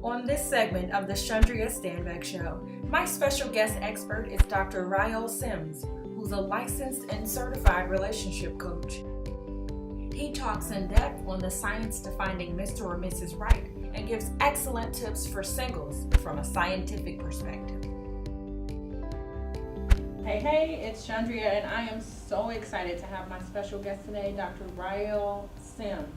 On this segment of the Chundria Stanback Show, my special guest expert is Dr. Ryeal Simms, who's a licensed and certified relationship coach. He talks in depth on the science to finding Mr. or Mrs. Right and gives excellent tips for singles from a scientific perspective. Hey, it's Chundria, and I am so excited to have my special guest today, Dr. Ryeal Simms,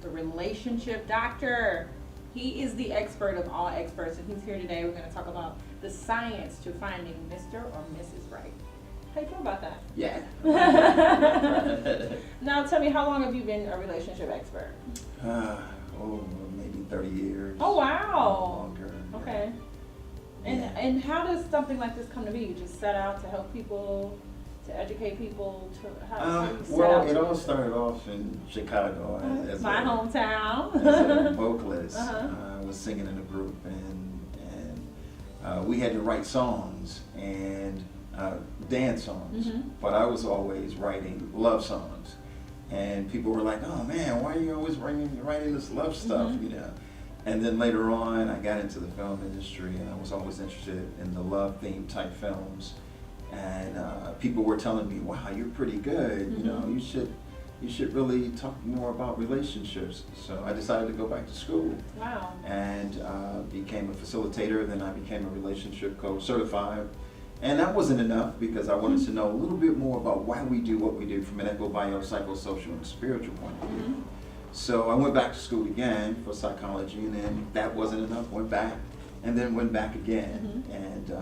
the relationship doctor. He is the expert of all experts, and he's here today. We're going to talk about the science to finding Mr. or Mrs. Right. How you feel about that? Yeah. Now tell me, how long have you been a relationship expert? Maybe 30 years. Oh, wow. Longer. Okay. And how does something like this come to be? You just set out to help people, to educate people? It all started off in Chicago. As my hometown. As a vocalist. I was singing in a group, and we had to write songs and dance songs, but I was always writing love songs. And people were like, "Oh man, why are you always writing this love stuff?" You know. And then later on, I got into the film industry, and I was always interested in the love theme type films. And people were telling me, "Wow, you're pretty good. You know, you should really talk more about relationships." So I decided to go back to school. Wow. And became a facilitator. Then I became a relationship coach, certified. And that wasn't enough, because I wanted to know a little bit more about why we do what we do from an ethical, bio, psychosocial, and spiritual point of view. So I went back to school again for psychology, and then that wasn't enough, went back, and then went back again. And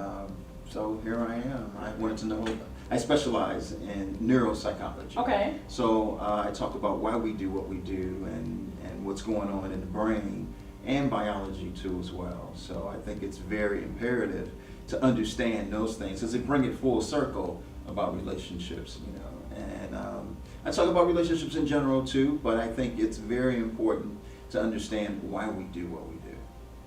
so here I am. I wanted to know, I specialize in neuropsychology. Okay. So I talk about why we do what we do, and what's going on in the brain, and biology too as well. So I think it's very imperative to understand those things, because it brings it full circle about relationships, you know. And I talk about relationships in general too, but I think it's very important to understand why we do what we do.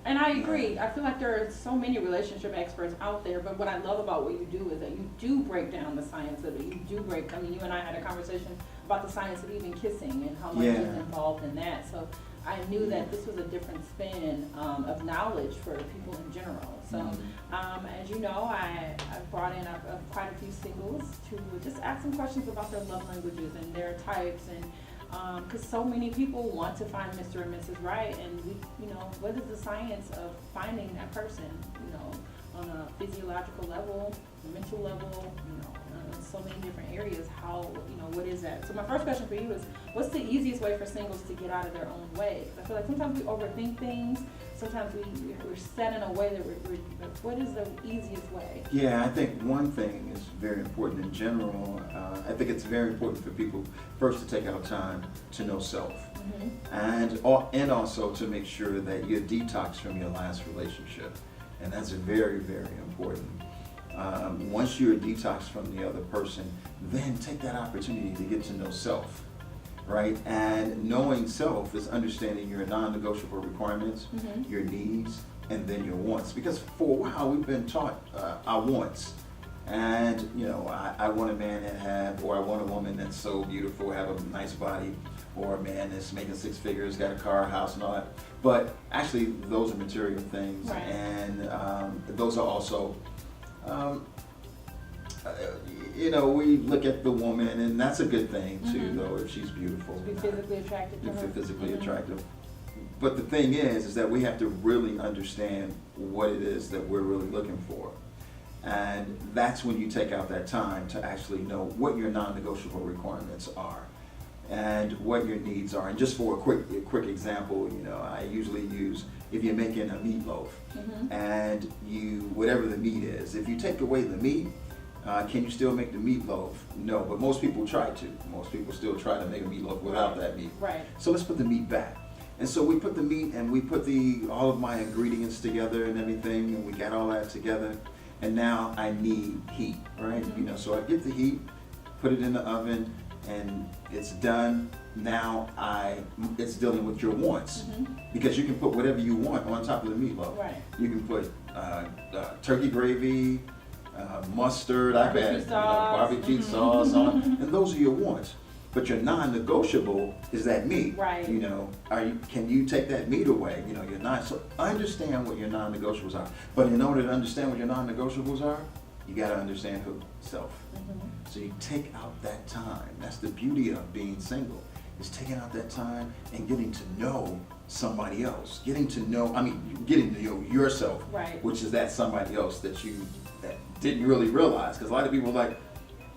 And I agree. I feel like there are so many relationship experts out there, but what I love about what you do is that you do break down the science of it. You do break, I mean, you and I had a conversation about the science of even kissing and how much is involved in that. So I knew that this was a different spin of knowledge for people in general. So as you know, I've brought in quite a few singles to just ask some questions about their love languages and their types, and because so many people want to find Mr. and Mrs. Right, and what is the science of finding that person, on a physiological level, mental level, so many different areas. What is that? So my first question for you is, what's the easiest way for singles to get out of their own way? I feel like sometimes we overthink things. Sometimes we're set in a way that what is the easiest way? Yeah, I think one thing is very important in general. I think it's very important for people first to take out time to know self, and also to make sure that you detox from your last relationship, and that's very, very important. Once you're detoxed from the other person, then take that opportunity to get to know self, right? And knowing self is understanding your non-negotiable requirements, your needs, and then your wants. Because for a while we've been taught our wants. And I want a man or I want a woman that's so beautiful, have a nice body, or a man that's making six figures, got a car, a house, and all that. But actually, those are material things, right. And those are also. We look at the woman, and that's a good thing too, though, if she's beautiful. To be physically attracted to her. Physically attractive. But the thing is that we have to really understand what it is that we're really looking for. And that's when you take out that time to actually know what your non-negotiable requirements are and what your needs are. And just for a quick example, I usually use, if you're making a meatloaf, and whatever the meat is, if you take away the meat, can you still make the meatloaf? No, but most people try to. Most people still try to make a meatloaf without that meat. Right. So let's put the meat back. And so we put the meat, and we put all of my ingredients together and everything, and we got all that together. And now I need heat, right? So I get the heat, put it in the oven, and it's done. Now it's dealing with your wants, because you can put whatever you want on top of the meatloaf. Right. You can put turkey gravy, mustard, barbecue sauce on, and those are your wants. But your non-negotiable is that meat. Right. You know, can you take that meat away? You know, you're not. So understand what your non-negotiables are. But in order to understand what your non-negotiables are, you got to understand who? Self. So you take out that time. That's the beauty of being single, is taking out that time and getting to know somebody else. Getting to know yourself, right. which is that somebody else that didn't really realize. Because a lot of people are like,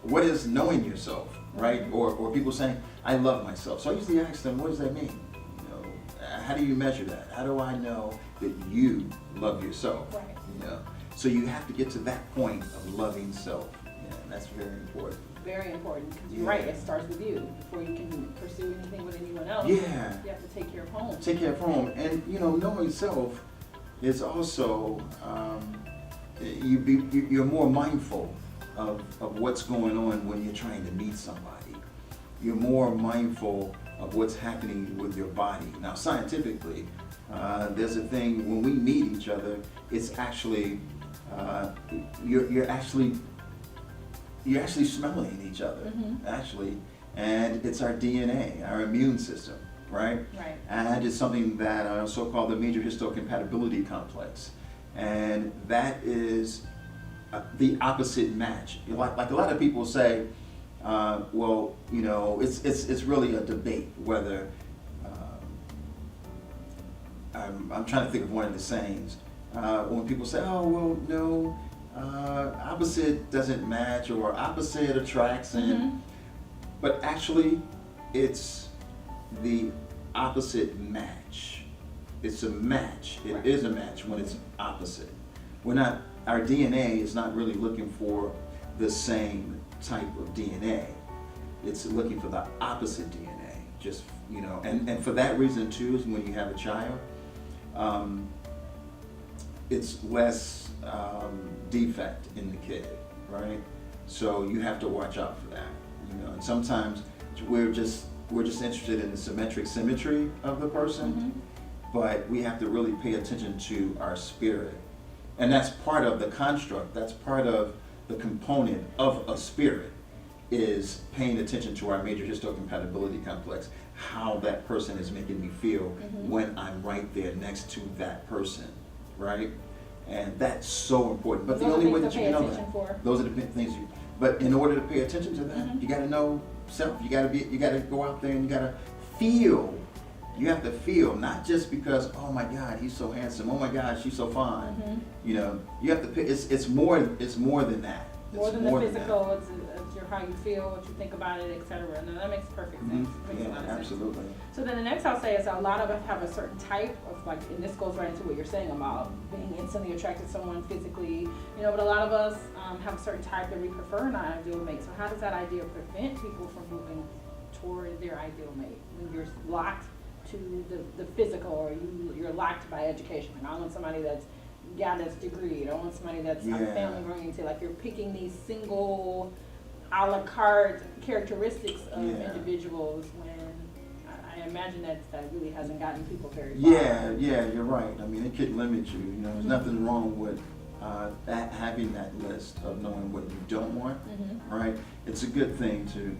what is knowing yourself, right? Or people saying, I love myself. So I usually ask them, what does that mean? You know, how do you measure that? How do I know that you love yourself? Right. You know, so you have to get to that point of loving self. Yeah, and that's very important. Very important, because you're right, it starts with you. Before you can pursue anything with anyone else, Yeah. you have to take care of home. Take care of home. And, you know, knowing self is also, you're more mindful of what's going on when you're trying to meet somebody. You're more mindful of what's happening with your body. Now, scientifically, there's a thing when we meet each other, it's actually, you're actually smelling each other, actually, and it's our DNA, our immune system, right? Right. And it's something that so-called the major histocompatibility complex, and that is the opposite match. Like a lot of people say, well, you know, it's really a debate whether. I'm trying to think of one of the sayings when people say, oh well, no. Opposite doesn't match, or opposite attracts, but actually it's the opposite match. It's a match. It is a match when it's opposite. Our DNA is not really looking for the same type of DNA. It's looking for the opposite DNA. Just, you know, and for that reason too is when you have a child, it's less defect in the kid, right? So you have to watch out for that, you know. And sometimes we're just interested in the symmetry of the person, but we have to really pay attention to our spirit, and that's part of the construct. That's part of the component of a spirit, is paying attention to our major histocompatibility complex, how that person is making me feel when I'm right there next to that person, right? And that's so important. But the only way that you can know that, those are the things you. But in order to pay attention to that, you got to know self. You got to go out there and you got to feel. You have to feel, not just because, oh my God, he's so handsome. Oh my God, she's so fine. You know, you have to. It's more than that. More than the physical, it's your how you feel, what you think about it, etc. And that makes perfect sense. Makes a lot of sense. Absolutely. So then the next I'll say is a lot of us have a certain type of, like, and this goes right into what you're saying about being instantly attracted to someone physically, you know, but a lot of us have a certain type that we prefer in our ideal mate. So how does that idea prevent people from moving toward their ideal mate when you're locked to the physical, or you're locked by education? Like, I want somebody that's got this degree, I don't want somebody that's family oriented. Like, you're picking these single a la carte characteristics of individuals, when I imagine that really hasn't gotten people very far. Yeah, you're right. I mean, it could limit you. You know, there's nothing wrong with having that list of knowing what you don't want, right? It's a good thing to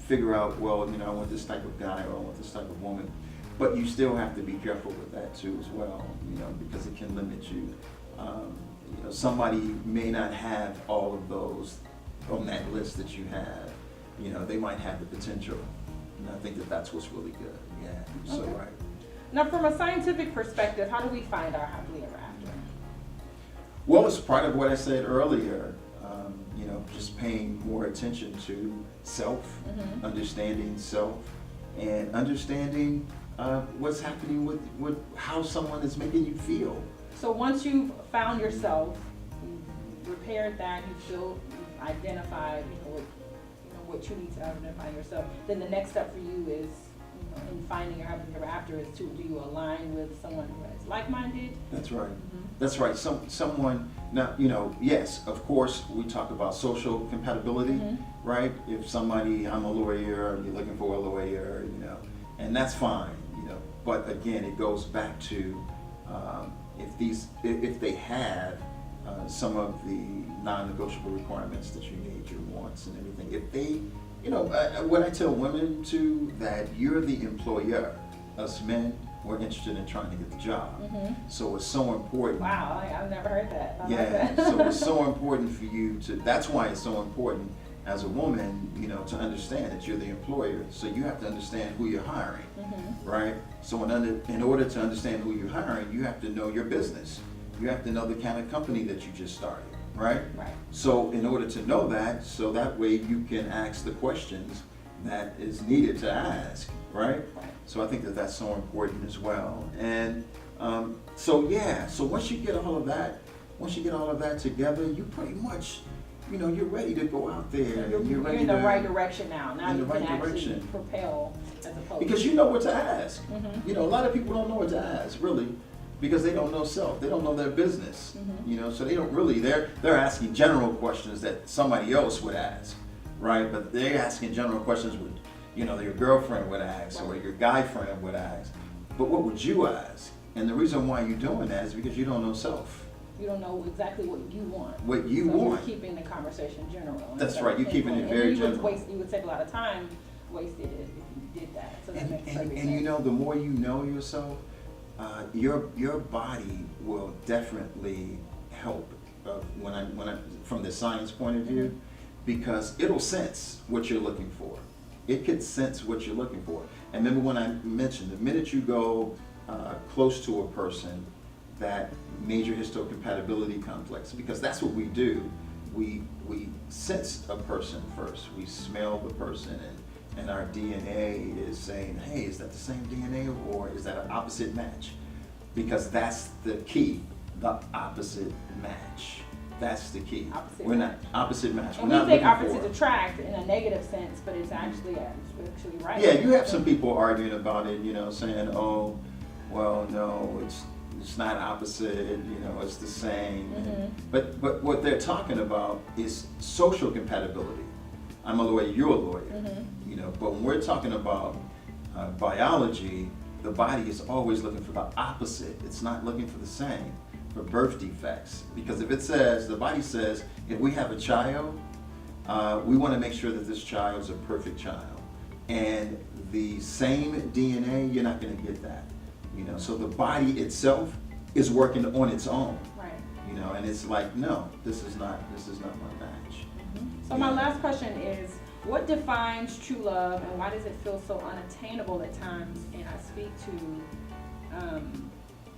figure out, well, you know, I want this type of guy, or I want this type of woman. But you still have to be careful with that too as well, you know, because it can limit you. You know, somebody may not have all of those on that list that you have. You know, they might have the potential. And I think that's what's really good. Yeah, you're so right. Now, from a scientific perspective, how do we find our happily ever after? Well, it's part of what I said earlier. You know, just paying more attention to self, understanding self, and understanding what's happening with how someone is making you feel. So once you've found yourself, you've repaired that, you've identified, what you need to identify yourself, then the next step for you is, in finding your happily ever after, is do you align with someone who is like-minded? That's right. That's right. Someone, now, you know, yes, of course, we talk about social compatibility, right? If somebody, I'm a lawyer, you're looking for a lawyer, you know, and that's fine, you know. But again, it goes back to if they have some of the non-negotiable requirements that you need, your wants and everything, if they what I tell women too, that you're the employer. Us men, we're interested in trying to get the job. So it's so important. Wow, I've never heard that. I Yeah, like that. so it's so important for you to, that's why it's so important as a woman, to understand that you're the employer. So you have to understand who you're hiring, right? So in order to understand who you're hiring, you have to know your business. You have to know the kind of company that you just started, right? Right. So in order to know that, so that way you can ask the questions that is needed to ask, right? So I think that that's so important as well. And so once you get all of that together, you pretty much, you're ready to go out there. You're in the right direction now. Now you can actually propel as opposed because you know what to ask. A lot of people don't know what to ask, really, because they don't know self. They don't know their business. So they don't really. They're asking general questions that somebody else would ask, right? But they're asking general questions with, your girlfriend would ask or your guy friend would ask. But what would you ask? And the reason why you're doing that is because you don't know self. You don't know exactly what you want. What you want. You're keeping the conversation general. That's right. You're keeping it very general. You would take a lot of time wasted if you did that. So that makes perfect sense. The more you know yourself, your body will definitely help. When I from the science point of view, because it'll sense what you're looking for. It could sense what you're looking for. And remember when I mentioned the minute you go close to a person, that major histocompatibility complex, because that's what we do. We sense a person first. We smell the person, and our DNA is saying, hey, is that the same DNA or is that an opposite match? Because that's the key, the opposite match. That's the key. We're not opposite match. And we think opposites attract in a negative sense, but it's actually right. Yeah, you have some people arguing about it, saying, oh, well, no, it's not opposite, it's the same. But what they're talking about is social compatibility. I'm a lawyer, you're a lawyer. But when we're talking about biology, the body is always looking for the opposite. It's not looking for the same. For birth defects, because if the body says, if we have a child, we want to make sure that this child is a perfect child, and the same DNA, you're not going to get that, So the body itself is working on its own, right? And it's like, no, this is not my match. So my last question is, what defines true love, and why does it feel so unattainable at times? And I speak to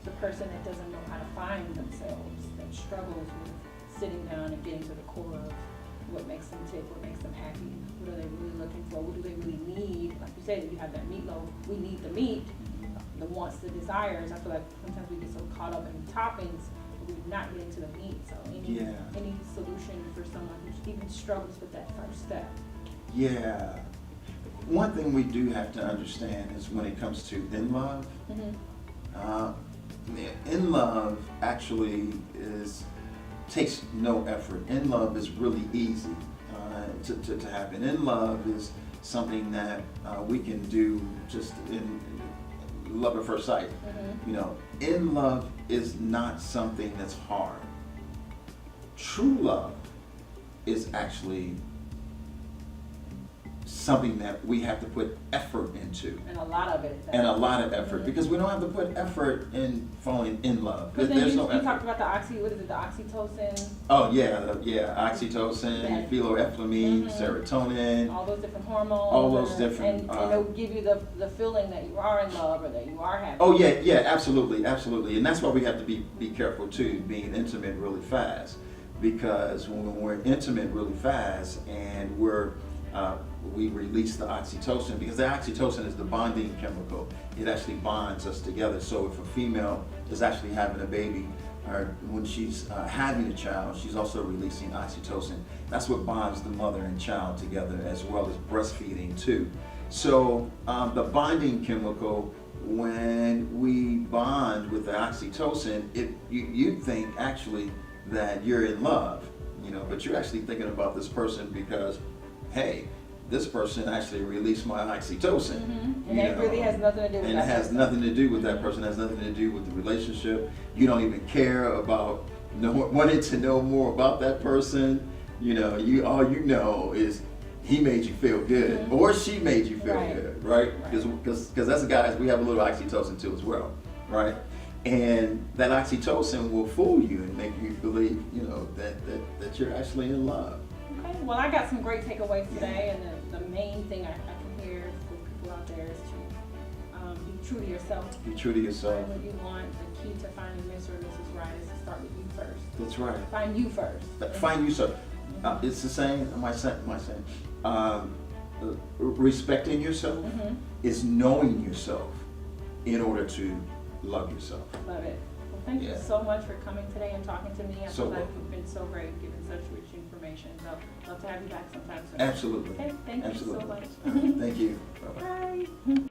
the person that doesn't know how to find themselves, that struggles with sitting down and getting to the core of what makes them tick, what makes them happy, what are they really looking for, what do they really need. Like you said, you have that meatloaf, we need the meat, the wants, the desires. I feel like sometimes we get so caught up in toppings, but we're not getting to the meat. So any solution for someone who even struggles with that first step? Yeah. One thing we do have to understand is when it comes to in love, in love actually takes no effort. In love is really easy to happen. In love is something that we can do just in love at first sight. In love is not something that's hard. True love is actually something that we have to put effort into. And a lot of it. And a lot of effort, because we don't have to put effort in falling in love. There's no effort. You talked about the oxytocin? Oh yeah, oxytocin, phenylethylamine, serotonin. All those different hormones. All those different. And it'll give you the feeling that you are in love or that you are happy. Oh yeah, absolutely. And that's why we have to be careful too, being intimate really fast. Because when we're intimate really fast and we release the oxytocin, because the oxytocin is the bonding chemical. It actually bonds us together. So if a female is actually having a baby, or when she's having a child, she's also releasing oxytocin. That's what bonds the mother and child together, as well as breastfeeding too. So the bonding chemical, when we bond with the oxytocin, you think actually that you're in love, but you're actually thinking about this person because, hey, this person actually released my oxytocin. And that really has nothing to do with that. And it has nothing to do with that person. It has nothing to do with the relationship. You don't even care about wanting to know more about that person. All you know is he made you feel good, Mhm. or she made you feel Right. good, right? Right. Because that's the guys, we have a little oxytocin too as well, right? And that oxytocin will fool you and make you believe, that you're actually in love. Okay, well, I got some great takeaways today, and the main thing I can hear for people out there is to be true to yourself. Be true to yourself. Find what you want. The key to finding Mr. or Mrs. Right is to start with you first. That's right. Find you first. Find you, sir. It's the same. Am I saying? Respecting yourself is knowing yourself in order to love yourself. Love it. Well, thank you so much for coming today and talking to me. I feel like you've been so great, giving such rich information. So love to have you back sometime soon. Absolutely. Okay, thank you so much. Thank you. Bye-bye. Bye.